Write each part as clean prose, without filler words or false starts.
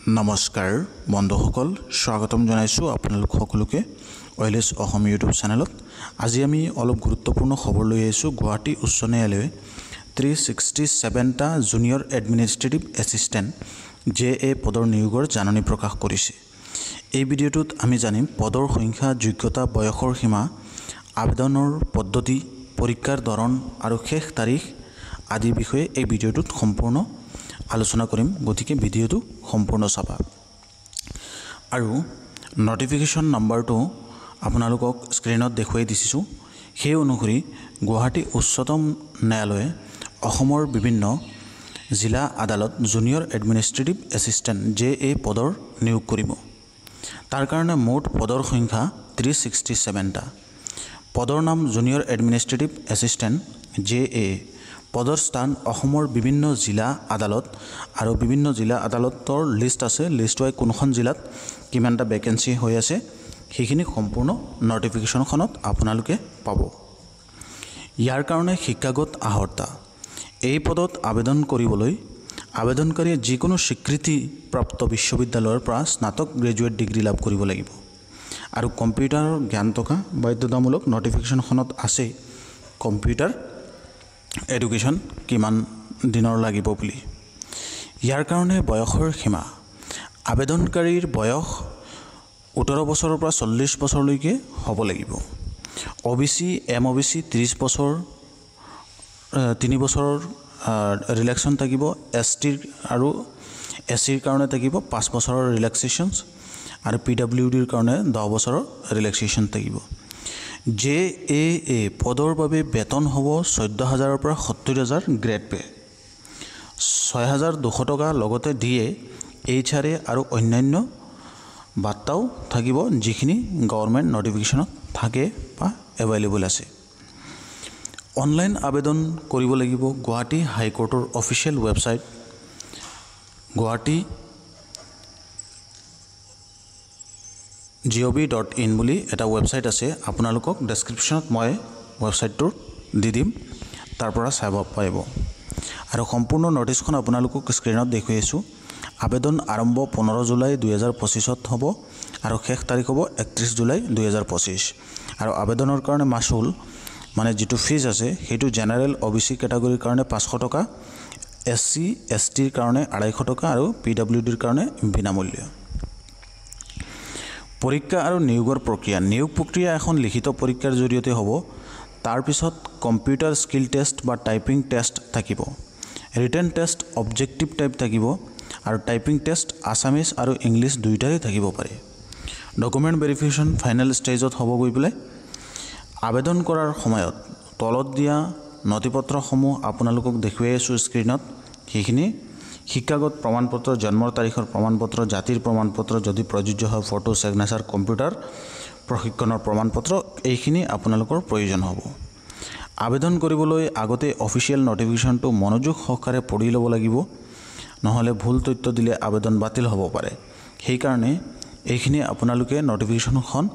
নমস্কাৰ বন্ধুসকল, স্বাগতম জনাইছোঁ আপোনালোক সকলোকে ওয়েলেছ অসম ইউটিউব চেনেলত। আজি আমি অলপ গুৰুত্বপূৰ্ণ খবৰ লৈ আহিছোঁ। গুৱাহাটী উচ্চ ন্যায়ালয়ে 367টা জুনিয়ৰ এডমিনিষ্ট্ৰেটিভ এছিষ্টেণ্ট JA পদৰ নিয়োগৰ জাননী প্ৰকাশ কৰিছে। এই ভিডিঅ'টোত আমি জানিম পদৰ সংখ্যা, যোগ্যতা, বয়সৰ সীমা, আবেদনৰ পদ্ধতি, পৰীক্ষাৰ ধৰণ আৰু শেষ তাৰিখ আদিৰ বিষয়ে এই ভিডিঅ'টোত সম্পূৰ্ণ আলোচনা কৰিম। গতিকে ভিডিঅ'টো সম্পূৰ্ণ চাবা। আৰু নটিফিকেশ্যন নাম্বাৰটো আপোনালোকক স্ক্ৰীনত দেখুৱাই দিছোঁ। সেই অনুসৰি গুৱাহাটী উচ্চতম ন্যায়ালয়ে অসমৰ বিভিন্ন জিলা আদালত জুনিয়ৰ এডমিনিষ্ট্ৰেটিভ এছিষ্টেণ্ট JA পদৰ নিয়োগ কৰিব। তাৰ কাৰণে মুঠ পদৰ সংখ্যা 367টা। পদৰ নাম জুনিয়ৰ এডমিনিষ্ট্ৰেটিভ এছিষ্টেণ্ট JA। পদৰ স্থান অসমৰ বিভিন্ন জিলা আদালত আৰু বিভিন্ন জিলা আদালতৰ লিষ্ট আছে। লিষ্ট ৱাই কোনখন জিলাত কিমানটা ভেকেঞ্চি হৈ আছে সেইখিনি সম্পূৰ্ণ নটিফিকেশ্যনখনত আপোনালোকে পাব। ইয়াৰ কাৰণে শিক্ষাগত আৰ্হতা। এই পদত আবেদন কৰিবলৈ আবেদনকাৰীয়ে যিকোনো স্বীকৃতিপ্ৰাপ্ত বিশ্ববিদ্যালয়ৰ পৰা স্নাতক গ্ৰেজুৱেট ডিগ্ৰী লাভ কৰিব লাগিব আৰু কম্পিউটাৰৰ জ্ঞান থকা বাধ্যতামূলক। নটিফিকেশ্যনখনত আছে কম্পিউটাৰ এডুকেশ্যন কিমান দিনৰ লাগিব বুলি। ইয়াৰ কাৰণে বয়সৰ সীমা। আবেদনকাৰীৰ বয়স 18 বছৰৰ পৰা 40 বছৰলৈকে হ'ব লাগিব। OBC MOBC 30 বছৰ 3 বছৰৰ ৰিলেক্সন থাকিব। ST আৰু SCৰ কাৰণে থাকিব 5 বছৰৰ ৰিলেক্সেশ্যনছ আৰু PWDৰ কাৰণে 10 বছৰৰ ৰিলেক্সেশ্যন থাকিব। JAA পদৰ বাবে বেতন হ'ব 14,000ৰ পৰা 70,000 গ্ৰেড পে, 6,200 টকা লগতে DA HRA আৰু অন্যান্য বাৰ্তাও থাকিব যিখিনি গভৰ্ণমেণ্ট নটিফিকেশ্যনত থাকে বা এভেইলেবল আছে। অনলাইন আবেদন কৰিব লাগিব। গুৱাহাটী হাইকোৰ্টৰ অফিচিয়েল ৱেবছাইট guwahati.gov.in বুলি এটা ৱেবছাইট আছে। আপোনালোকক ডেছক্ৰিপশ্যনত মই ৱেবছাইটটো দি দিম, তাৰ পৰা চাব পাৰিব। আৰু সম্পূৰ্ণ নটিছখন আপোনালোকক স্ক্ৰীনত দেখুৱাই আছোঁ। আবেদন আৰম্ভ 15 জুলাই 2025 হ'ব আৰু শেষ তাৰিখ হ'ব 31 জুলাই 2025। আৰু আবেদনৰ কাৰণে মাচুল মানে যিটো ফিজ আছে সেইটো জেনেৰেল OBC কেটাগৰীৰ কাৰণে 500 টকা, SC STৰ কাৰণে 250 টকা আৰু PWDৰ কাৰণে বিনামূল্য। পৰীক্ষা আৰু নিয়োগৰ প্ৰক্ৰিয়া। নিয়োগ প্ৰক্ৰিয়া এখন লিখিত পৰীক্ষাৰ জৰিয়তে হ'ব। তাৰপিছত কম্পিউটাৰ স্কিল টেষ্ট বা টাইপিং টেষ্ট থাকিব। ৰিটেন টেষ্ট অবজেক্টিভ টাইপ থাকিব আৰু টাইপিং টেষ্ট আছামিজ আৰু ইংলিছ দুয়োটাই থাকিব পাৰে। ডকুমেণ্ট ভেৰিফিকেশ্যন ফাইনেল ষ্টেজত হ'ব গৈ পেলাই। আবেদন কৰাৰ সময়ত তলত দিয়া নথিপত্ৰসমূহ আপোনালোকক দেখুৱাই আছোঁ স্ক্ৰীনত। সেইখিনি শিক্ষাগত প্ৰমাণপত্ৰ, জন্মৰ তাৰিখৰ প্ৰমাণপত্ৰ, জাতিৰ প্ৰমাণপত্ৰ, যদি প্ৰযোজ্য হয় ফটো, ছিগনেচাৰ, কম্পিউটাৰ প্ৰশিক্ষণৰ প্ৰমাণপত্ৰ, এইখিনি আপোনালোকৰ প্ৰয়োজন হ'ব। আবেদন কৰিবলৈ আগতে অফিচিয়েল নটিফিকেশ্যনটো মনোযোগ সহকাৰে পঢ়ি ল'ব লাগিব, নহ'লে ভুল তথ্য দিলে আবেদন বাতিল হ'ব পাৰে। সেইকাৰণে এইখিনি আপোনালোকে নটিফিকেশ্যনখন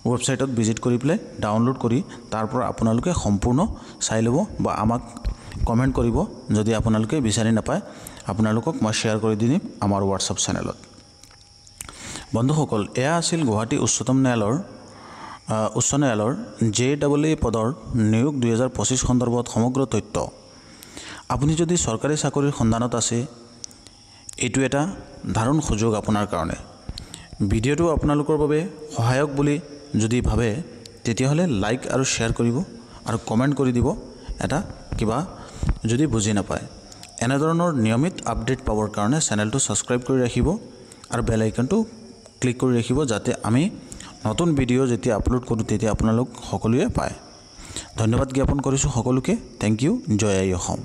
ৱেবছাইটত ভিজিট কৰি পেলাই ডাউনলোড কৰি তাৰ পৰা আপোনালোকে সম্পূৰ্ণ চাই ল'ব বা আমাক কমেণ্ট কৰিব। যদি আপোনালোকে বিচাৰি নাপায় আপোনালোকক মই শ্বেয়াৰ কৰি দিম আমাৰ হোৱাটছআপ চেনেলত। বন্ধুসকল, এয়া আছিল গুৱাহাটী উচ্চ ন্যায়ালয়ৰ JAA পদৰ নিয়োগ 2025 সন্দৰ্ভত সমগ্ৰ তথ্য। আপুনি যদি চৰকাৰী চাকৰিৰ সন্ধানত আছে, এইটো এটা ধাৰণ সুযোগ আপোনাৰ কাৰণে। ভিডিঅ'টো আপোনালোকৰ বাবে সহায়ক বুলি যদি ভাবে তেতিয়াহ'লে লাইক আৰু শ্বেয়াৰ কৰিব আৰু কমেণ্ট কৰি দিব এটা কিবা যদি বুজি নাপায়। এনেধৰণৰ নিয়মিত আপডেট পাবৰ কাৰণে চেনেলটো ছাবস্ক্ৰাইব কৰি ৰাখিব আৰু বেল আইকনটো ক্লিক কৰি ৰাখিব, যাতে আমি নতুন ভিডিঅ' যেতিয়া আপলোড কৰোঁ তেতিয়া আপোনালোক সকলোৱে পায়। ধন্যবাদ জ্ঞাপন কৰিছোঁ সকলোকে। Thank you. জয় আই অসম।